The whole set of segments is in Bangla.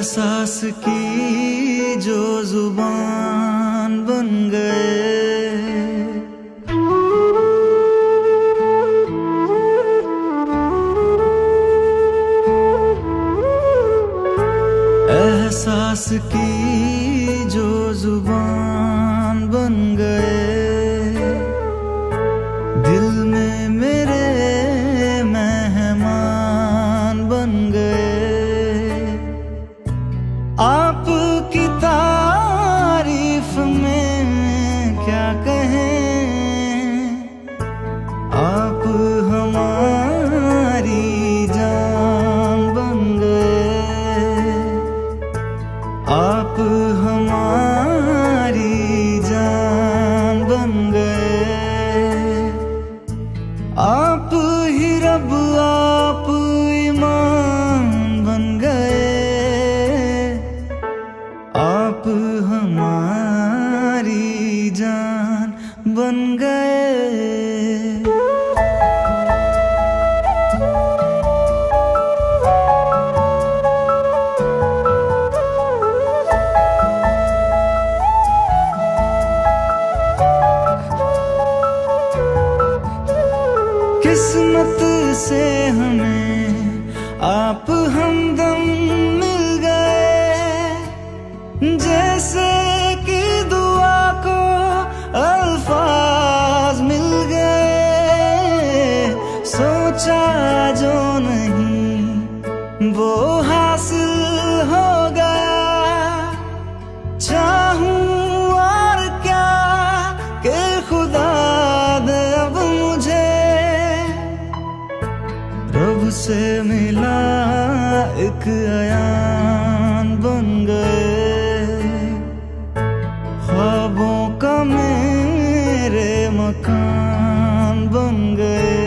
एहसास की जो जुबान बन गए, एहसास की जो जुबान बन गए, दिल में मेरे मेहमान बन गए। आपकी तारीफ में क्या कहें, आप हमारी जान बन गए, आप हमारी जान बन गए। आप ही रब आप ईमान बन गए, आप हमारी जान बन गए। किस्मत से हमें आप हमदम मिल गए, जैसे कि दुआ को अल्फाज मिल गए। सोचा जो नहीं वो हासिल हो गया, चाहूं और क्या कि खुदा दे अब मुझे। रब से मिला एक अयान बन गए, ख्वाबों का मेरे मकान बन गए।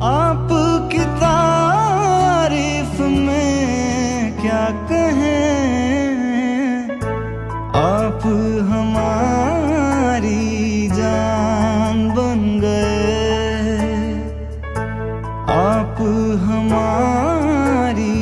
आपकी तारीफ में क्या कहें, आप हमारी जान बन गए, आप हमारी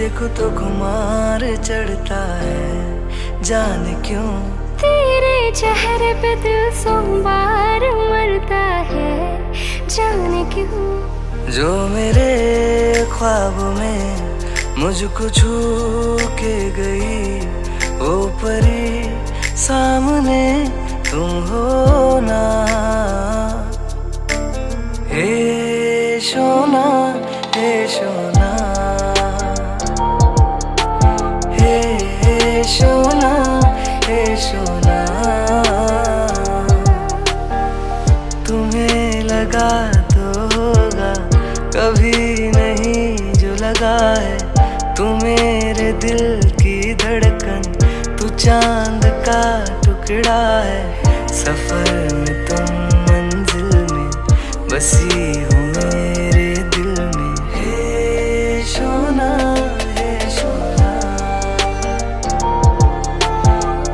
देखो तो खुमार चढ़ता है, जाने क्यों तेरे चेहरे पे दिल सोमवार मरता है, जाने क्यों। जो मेरे ख्वाबों में मुझको छू के गई, वो परी सामने तुम हो ना। हे सोना, हे सोना, हे सोना, हे सोना। तुम्हें लगा तो होगा, कभी नहीं जो लगा है। तू मेरे दिल की धड़कन, तू चांद का टुकड़ा है। सफर में तुम मंजिल में बसी हो मेरे दिल में। हे सोना, हे सोना,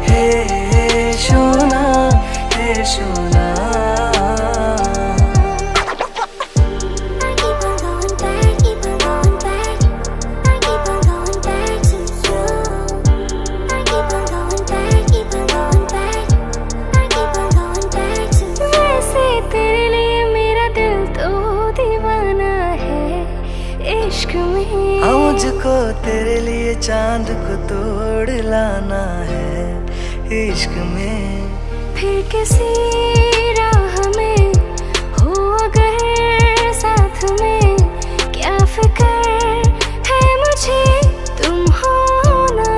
हे सोना, हे सोना। मुझको तेरे लिए चांद को तोड़ लाना है इश्क में। फिर किसी राह में हो अगर साथ में, क्या फिक्र है मुझे तुम हो ना।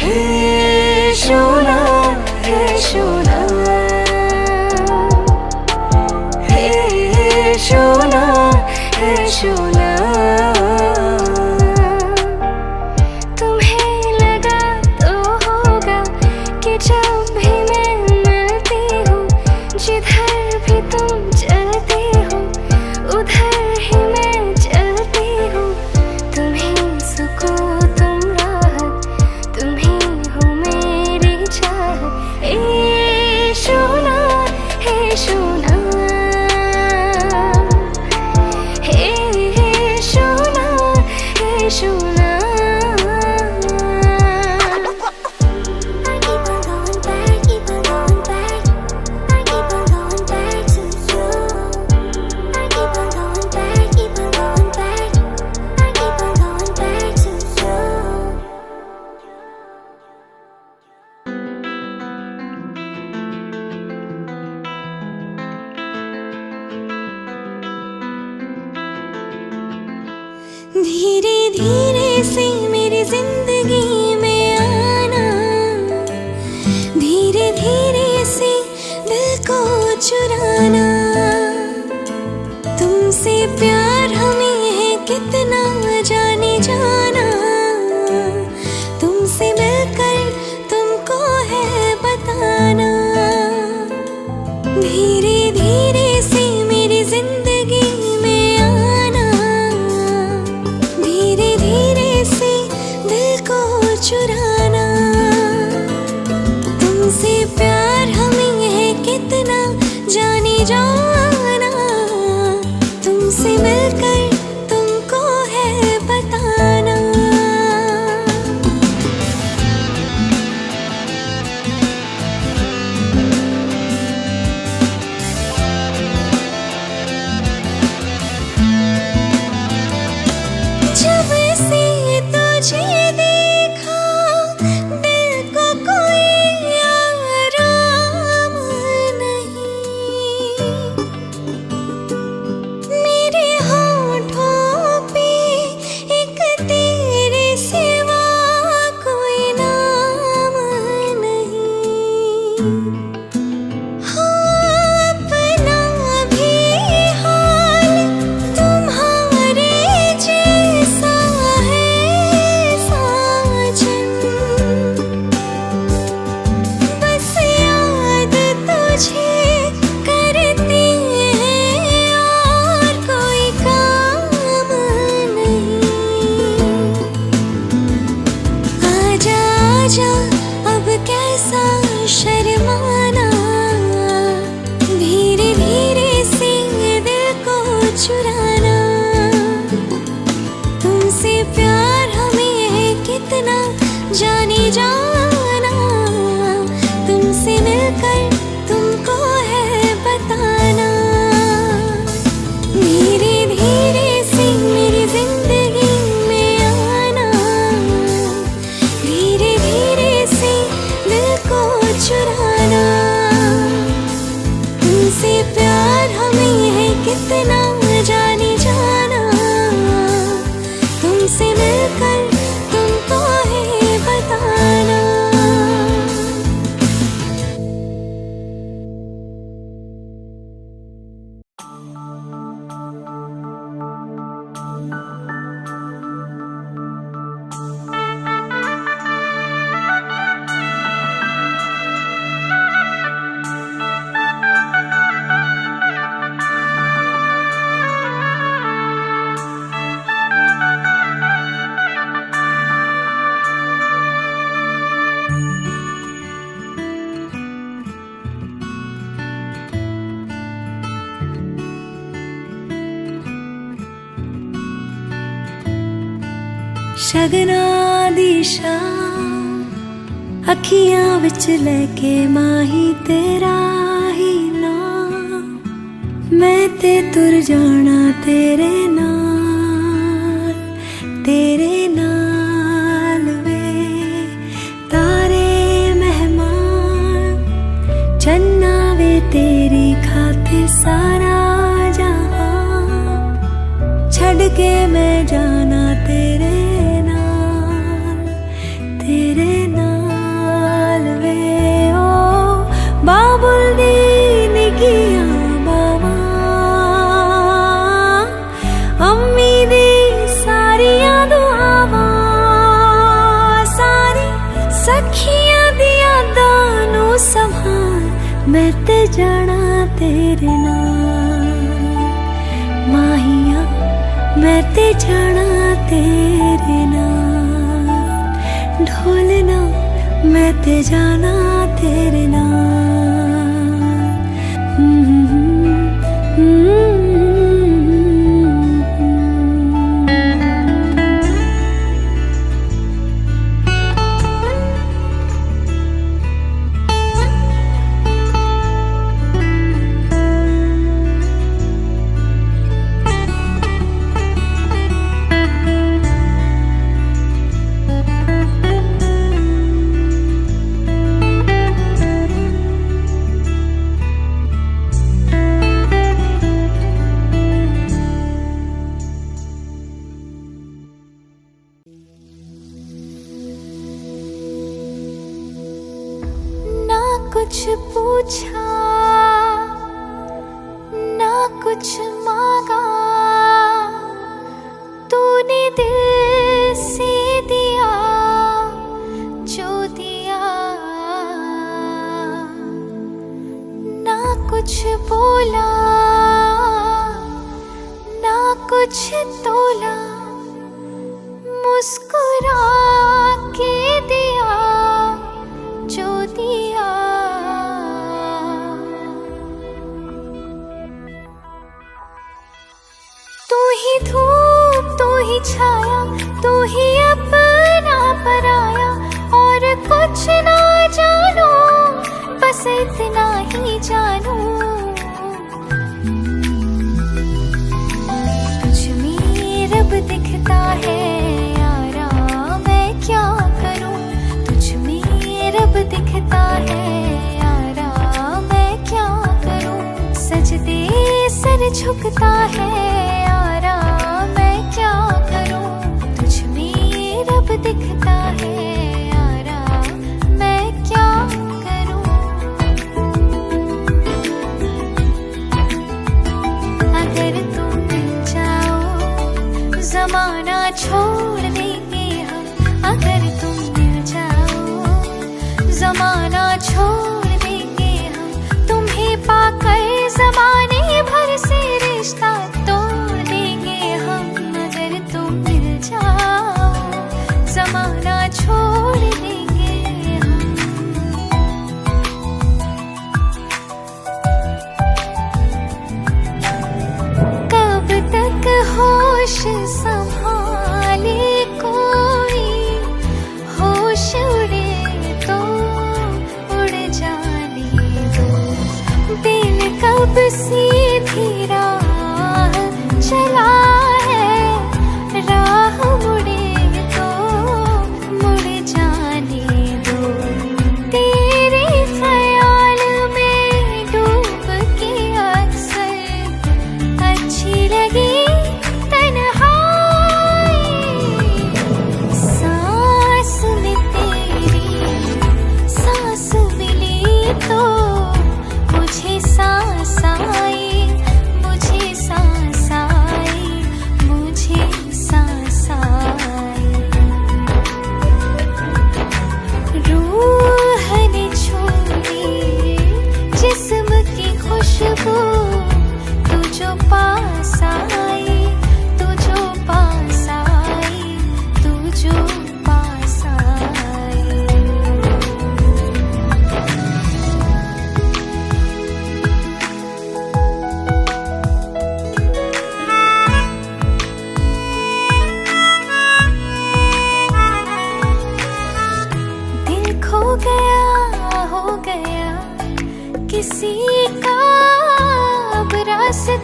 हे सोना, हे सोना, हे सोना, हे सोना। तुम्हें लगा तो होगा कि जब भी मैं मिलती हूँ, जिधर भी तुम चलती हो, उधर ही मैं चलती हूँ। तुम्हें सुकून, तुम राहत, तुम्ही हो मेरी चाहत। ए सोना, हे सोना, सोना। धीरे धीरे से मेरी जिंदगी में आना, धीरे धीरे से दिल को चुराना। तुमसे प्यार हमें है कितना जाने जाना, तुमसे मिलकर तुमको है बताना। धीरे धीरे से मेरी जिंदगी में आना, धीरे धीरे से दिल को चुराना। तुमसे प्यार हमें है कितना जाने जाना, तुमसे मिलकर तुमको है बताना। जब से तुझे देखा, दिल को कोई आराम नहीं। मेरे होठों पे एक तेरे सिवा कोई नाम नहीं। हाँ, अपना भी हाल तुम्हारे जैसा है साजन। बस याद तुझे करती है और कोई काम नहीं। आजा आजा अब कैसा शर्माना, धीरे धीरे से दिल को चुराना। जाने जाना, तुमसे मिलकर तुमको है बताना। धीरे धीरे से मेरी जिंदगी में आना, धीरे धीरे से दिल को चुराना। तुमसे प्यार हमें है कितना जाने जाना, तुमसे मिलकर तुमको है बताना। शगना दी शाम अखियां विच लेके माही तेरा ही नाम, मैं ते तुर जाना तेरे नाल वे। तारे मेहमान चन्ना वे तेरी खातिर सारा जहां, छड़ के मैं जाना तेरे नाल वे। ओ बाबुल दी निगियां बावा, अम्मी दी सारियां दुआवां, सारी सखियां दी यादां नू संभाल, मैं ते जाना तेरे नाल। माहिया मैं ते जाना तेरे नाल, ढोलना मैं ते जाना तेरे कुछ पूछा ना कुछ मांगा, तूने दिल से दिया जो दिया। ना कुछ बोला ना कुछ तोला, मुस्कुरा के दिया जो दिया। तू ही धूप तू ही छाया, तू ही अपना पराया, और कुछ ना जानू बस इतना ही जानू। तुझ में रब दिखता है यारा, मैं क्या करूं। तुझ में रब दिखता है यारा, मैं क्या करूं। सजदे सर झुकता है यारा, मैं क्या करूं। तुझ में रब दिखता है यारा, मैं क्या करूं। अगर तुम मिल जाओ जमाना छोड़ देंगे हम। अगर तुम मिल जाओ जमाना छोड़ देंगे हम। तुम्हें पाकर जमाने भर से रिश्ता तोड़ देंगे हम। अगर तुम मिल जाओ जमाना छोड़ देंगे हम। कब तक होश संभाले कोई, होश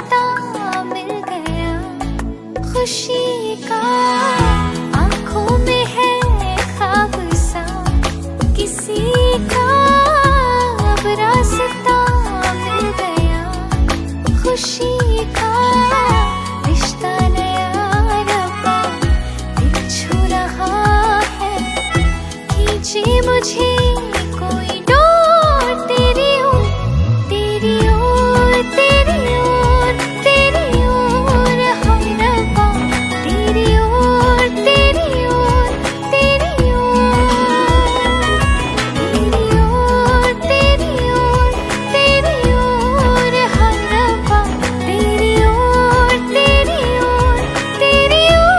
रास्ता मिल गया खुशी का, आंखों में है ख्वाब सा किसी का, अब रास्ता मिल गया खुशी का, रिश्ता नया रब्बा दिल छू रहा है, खींचे मुझे कोई डोर तेरी ओर, तेरी ओर, तेरी ओर, तेरी ओर, हम रब्बा तेरी ओर, तेरी ओर, तेरी ओर, तेरी ओर, तेरी ओर, तेरी ओर, हम रब्बा तेरी ओर, तेरी ओर, तेरी ओर।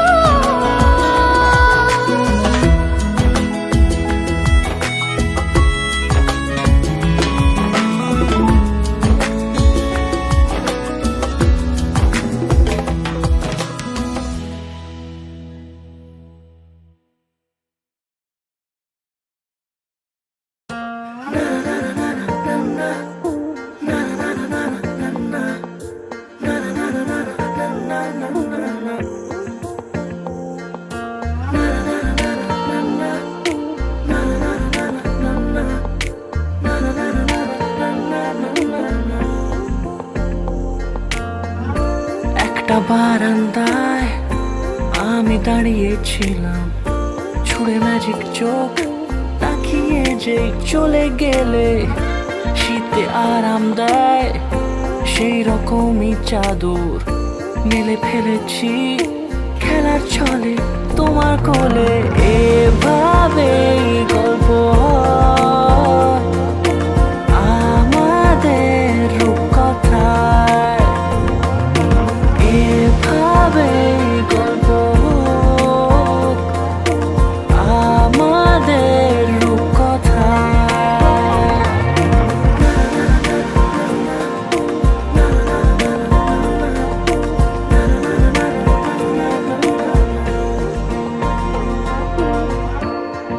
একটা বারান্দায় আমি দাঁড়িয়েছিলাম, ছুঁড়ে ম্যাজিক চোখ তাকিয়ে যে চলে গেলে, শীতে আরাম দেয় সেই রকমই চাদর মেলে ফেলেছি খেলার ছলে তোমার কোলে, এভাবেই গল্প হয় আমাদের রূপকথায়, এভাবেই গল্প হোক আমাদের রূপকথায়।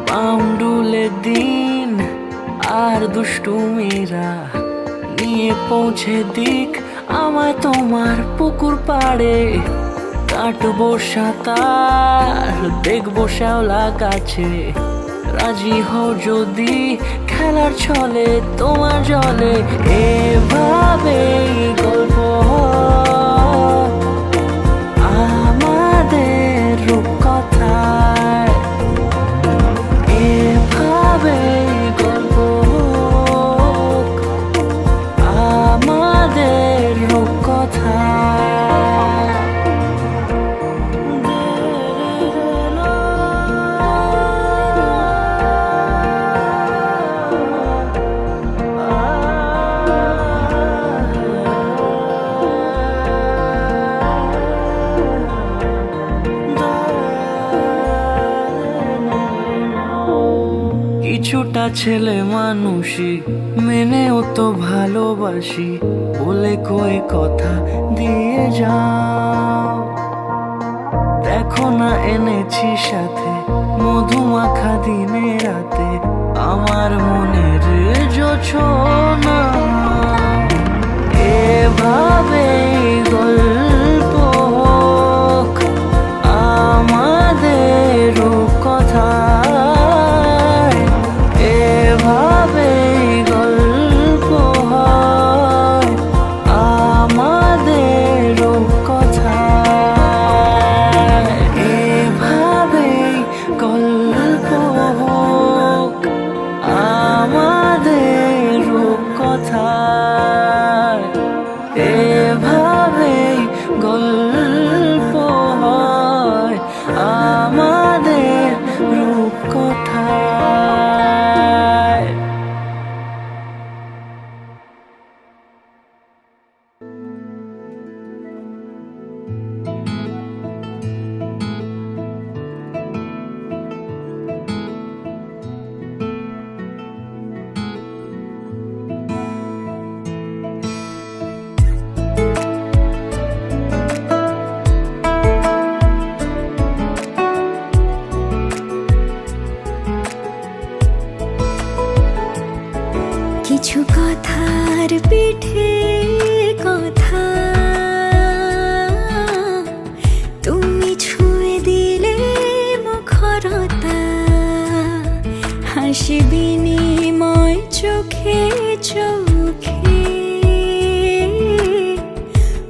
পাউন্ডুলে দিন আর দুষ্টুমিরা নিয়ে পৌঁছে দিক আমায় তোমার পুকুর পাড়ে, কাটবো সাঁতার দেখবো শ্যাওলা গাছে, রাজি হও যদি খেলার ছলে তোমার জলে, এভাবেই গল্প হয় আমাদের রূপকথায়, এভাবেই গল্প হোক আমাদের রূপকথায়। কিছুটা ছেলে মানুষই মেনেও তো ভালোবাসি, বলে কয়ে কথা দিয়ে যাও, দেখো না এনেছি সাথে মধুমাখা দিনে রাতে আমার মনের জোছনা, এভাবেই গল্প হোক আমাদের রূপকথায়, এভাবেই গল্প হয় আমাদের রূপকথায়, এভাবেই গল্প হোক আমাদের রূপকথায়, এভাবেই গল্প হয় আমাদের রূপকথায়। কিছু কথার পিঠে কথা নিমেষ বিনিময় চোখে চোখে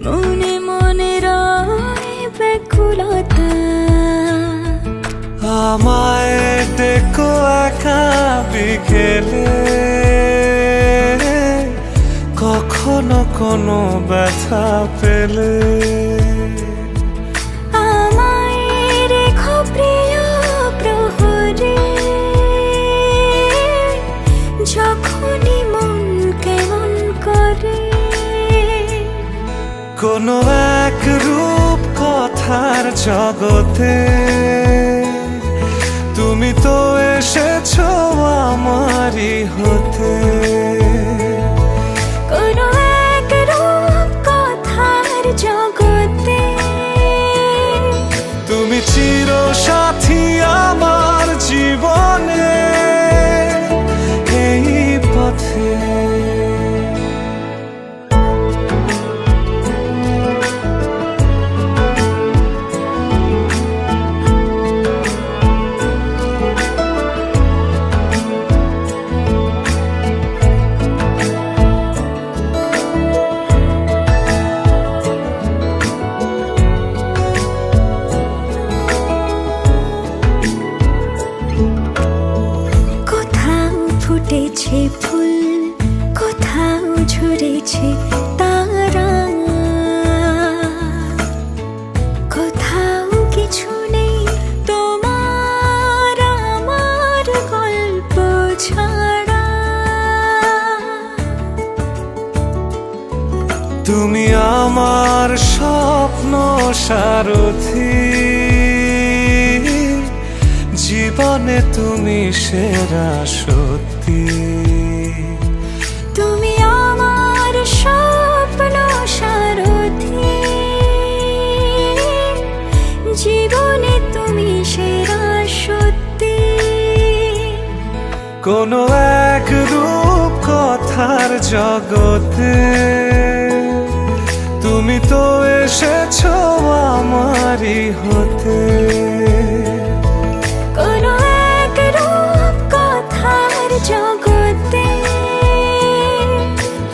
মনে মনে রয় ব্যাকুলতা। আমায় ডেকো একা বিকেলে, কখনো কোনো ব্যথা পেলে। আমায় রেখো প্রিয় প্রহরে, যখনই মন কেমন করে। কোনো এক রূপ কথার জগতে তুমি তো এসেছো আমারই হতে। কোনো এক রূপ কথার জগতে তুমি চির সাথী আমার জীবনে, এই পথে। ফুটেছে ফুল, কোথাও ঝরেছে তারা, কোথাও কিছু নেই তোমার আমার গল্প ছাড়া। তুমি আমার স্বপ্ন সারথি, জীবনে তুমি সেরা সত্যি। তুমি আমার স্বপ্ন সারথি, জীবনে তুমি সেরা সত্যি। কোনো এক রূপ কথার জগতে তুমি তো এসেছো আমারই হতে। কোনো এক রূপ কথার জগতে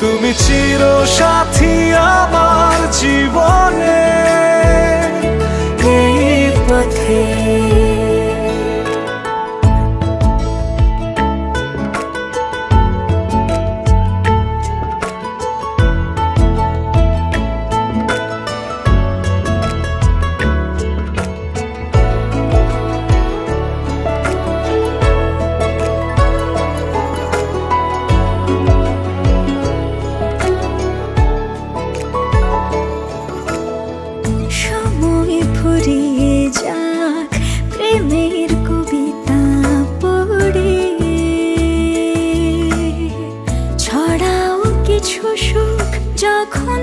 তুমি চির সাথী আমার জীবনে, এই পথে। সময় ফুরিয়ে যাক প্রেমের কবিতা পড়ে, ছড়াও কিছু সুখ যখন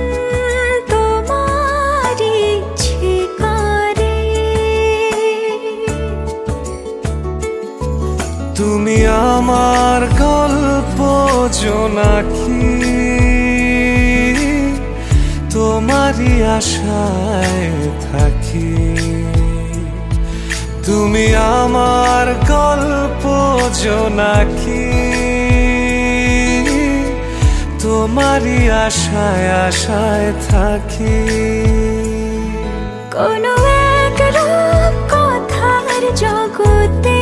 তোমার ইচ্ছে করে। তুমি আমার গল্প জোনাকি, তোমারই আশায় থাকি। তুমি আমার গল্প জোনাকি, তোমারই আশায় আশায় থাকি। কোনো এক রূপ কথার জগতে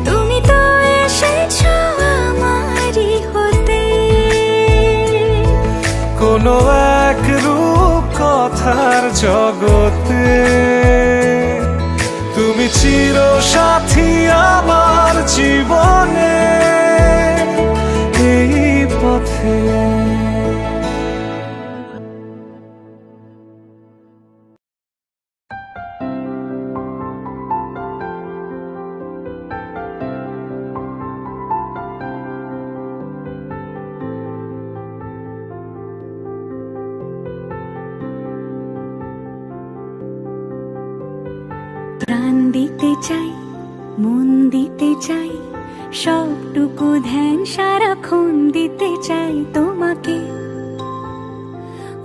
তুমি তো এসেছো আমারই হতে। কোনো এক রূপ কথার জগতে তুমি চির সাথী আমার জীবনে, এই পথে। প্রাণ দিতে চাই, মন দিতে চাই, সবটুকু ধ্যান সারাক্ষণ দিতে চাই তোমাকে,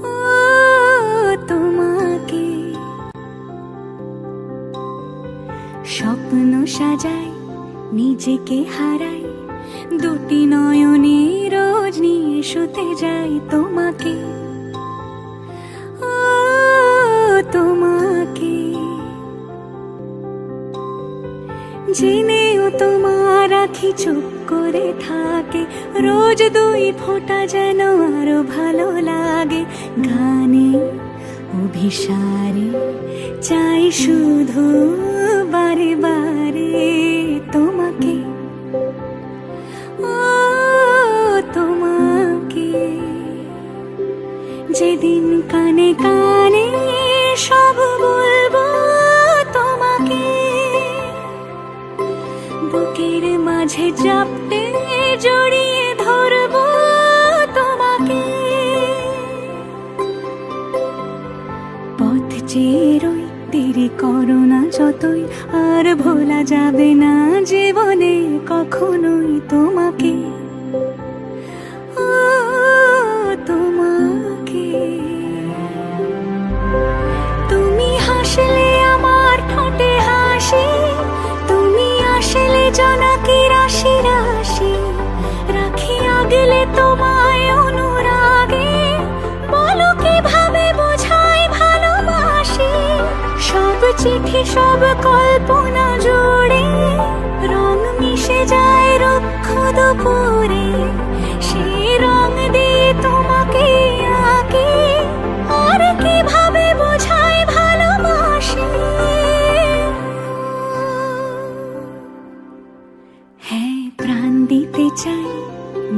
ও তোমাকে। স্বপ্ন সাজাই, নিজেকে হারাই দুটি নয়নে, রোজ নিয়ে শুতে যাই তোমাকে, ও তোমাকে। জেনেও তোমার আখি চুপ করে থাকে, রোজ দুই ফোঁটা যেন আরো ভালো লাগে। গানে অভিসারে চাই শুধু বারে বারে তোমাকে, ও তোমাকে। যেদিন কানে কানে সব বলবো তোমাকে, বুকের মাঝে চাপতে জড়িয়ে ধরবো তোমাকে। পথ চেয়ে রই, দেরি করো না যতই, আর ভোলা যাবে না জীবনে কখনোই তোমাকে, ও তোমাকে। তুমি হাসলে আমার ঠোঁটে হাসি, তুমি আসলে জোনাকি রাশি রাশি, রাখি আগলে তোমায় অনুরাগে, বলো কিভাবে বোঝাই ভালোবাসি। সব চিঠি সব কল্পনা জুড়ে রং মিশে যায় রুক্ষ দুপুরে, সেই রং দিয়ে তোমাকে আঁকি, আর কিভাবে বোঝাই ভালোবাসি। হ্যাঁ, প্রাণ দিতে চাই,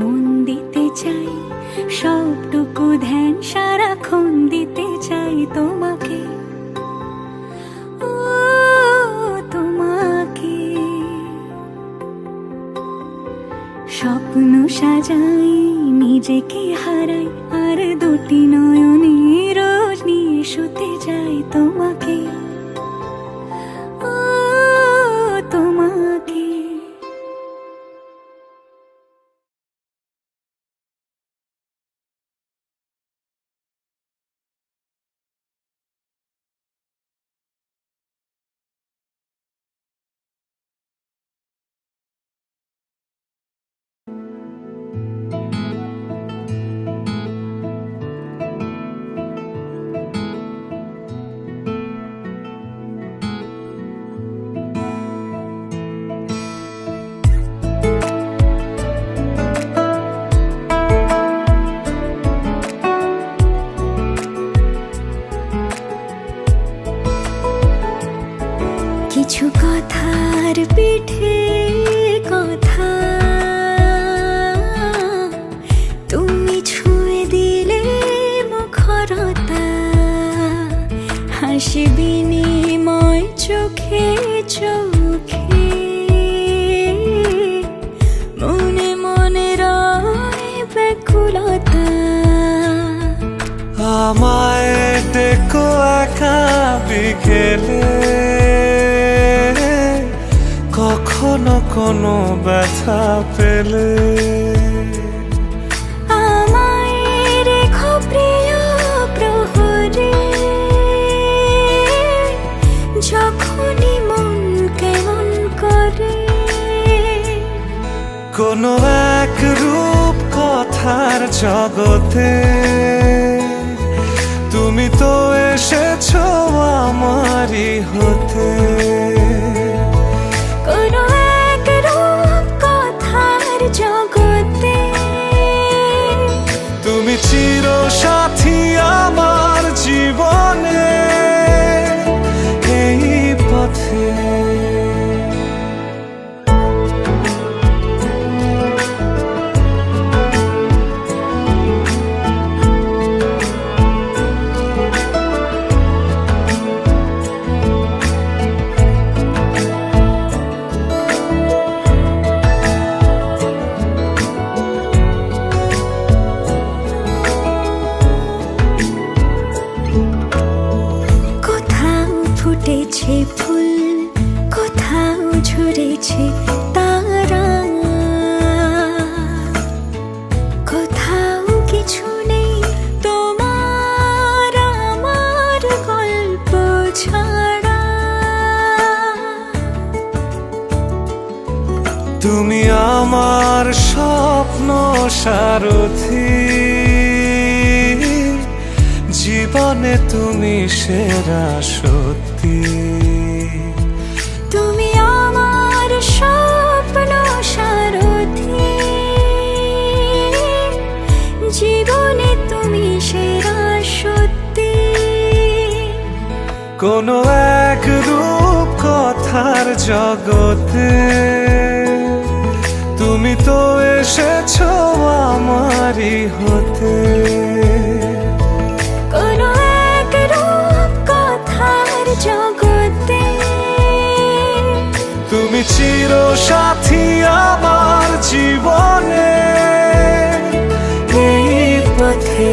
মন দিতে চাই, সবটুকু ধ্যান সারাক্ষণ দিতে চাই তোমাকে, ও তোমাকে। স্বপ্ন সাজাই, নিজেকে হারাই, আর দুটি নয়নে রোজ নিয়ে শুতে যাই তোমাকে, ও তোমাকে। কিছু কথার পিঠে কথা, তুমি ছুঁয়ে দিলে মুখরতা, হাসি বিনিময় চোখে চোখে, মনে মনে রয় ব্যাকুলতা। আমায় দেখো একা বিকেলে, কখনো কোনো ব্যথা পেলে, আমায় রেখো প্রিয় প্রহরে, যখনই মন কেমন করে। কোনো এক রূপ কথার জগতে তুমি তো এসেছো আমারই হতে। কোনো এক রূপ কথার জগতে তুমি চির সাথী আমার জীবনে, এই পথে। ফুটেছে ফুল, কোথাও ঝরেছে তারা, কোথাও কিছু নেই তোমার আমার গল্প ছাড়া। তুমি আমার স্বপ্ন সারথি, জীবনে তুমি সেরা সত্যি। তুমি আমার স্বপ্ন সারথি, জীবনে তুমি সেরা সত্যি। কোনো এক রূপ কথার জগতে তুমি তো এসেছো আমারই হতে। কোনো এক রূপ কথার জগতে তুমি চির সাথী আমার জীবনে, এই পথে।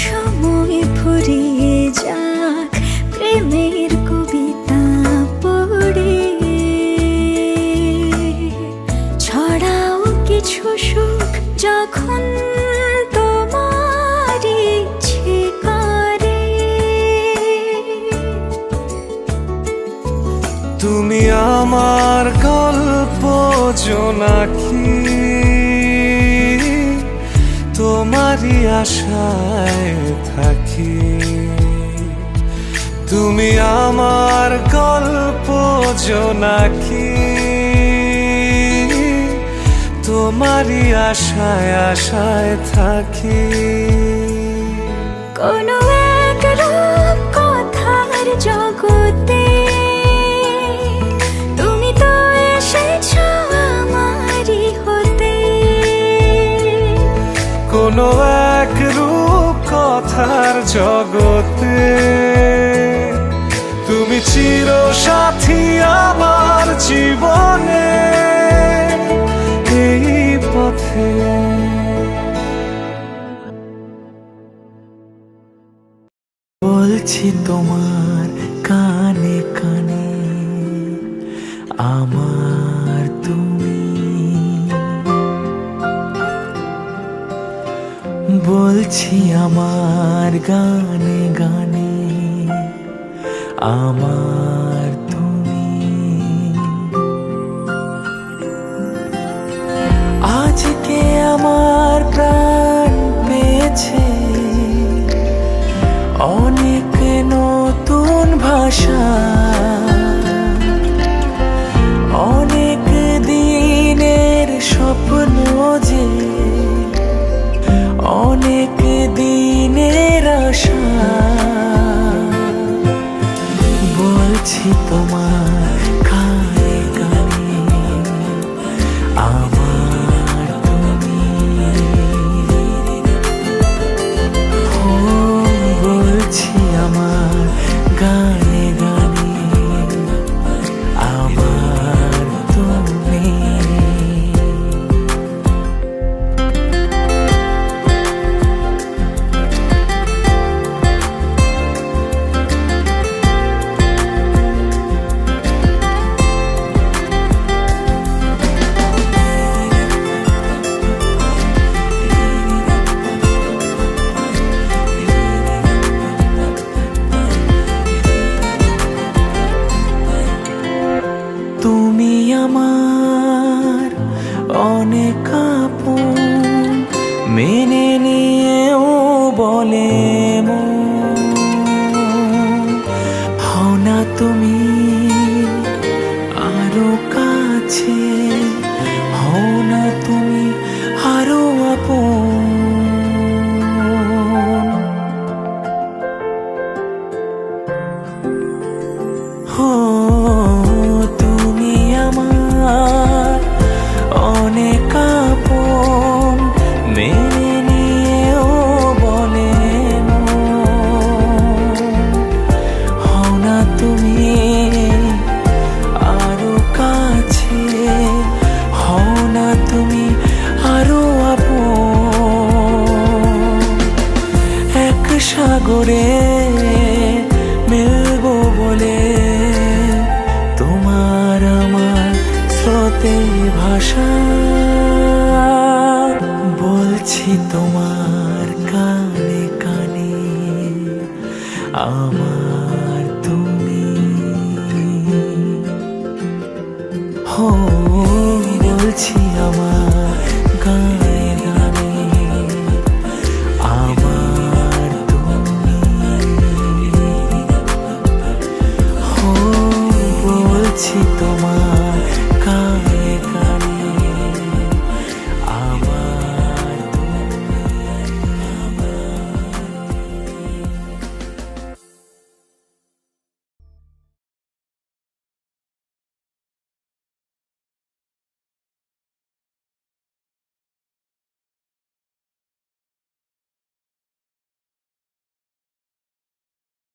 সময় ফুরিয়ে যাক প্রেমের কবিতা পড়ে, ছড়াও কিছু সুখ যখন তোমার ইচ্ছে করে। তুমি আমার গল্প জোনাকি, তোমারই আশায় থাকি। তুমি আমার গল্প জোনাকি, তোমারই আশায় আশায় থাকি। কোনো এক রূপ কথার জগতে তুমি তো এসেছো আমারই হতে। কোনো এক রূপ কথার জগতে তুমি চির সাথী আমার জীবনে, এই পথে। বলছি তোমার কানে কানে আমার তুমি, বলছি আমার গানে গানে আমার তুমি। আজকে আমার প্রাণ পেয়েছে অনেক নতুন ভাষা, অনেক দিনের স্বপ্ন যে, অনেক দিনের আশা। বলছি তোমার কানে কানে আমার তুমি, ও বলছি আমার গানে গানে আমার তুমি। করে মিলবো বলে তোমার আমার স্রোতে ভাষা বলছি তোমার কানে কানে আমার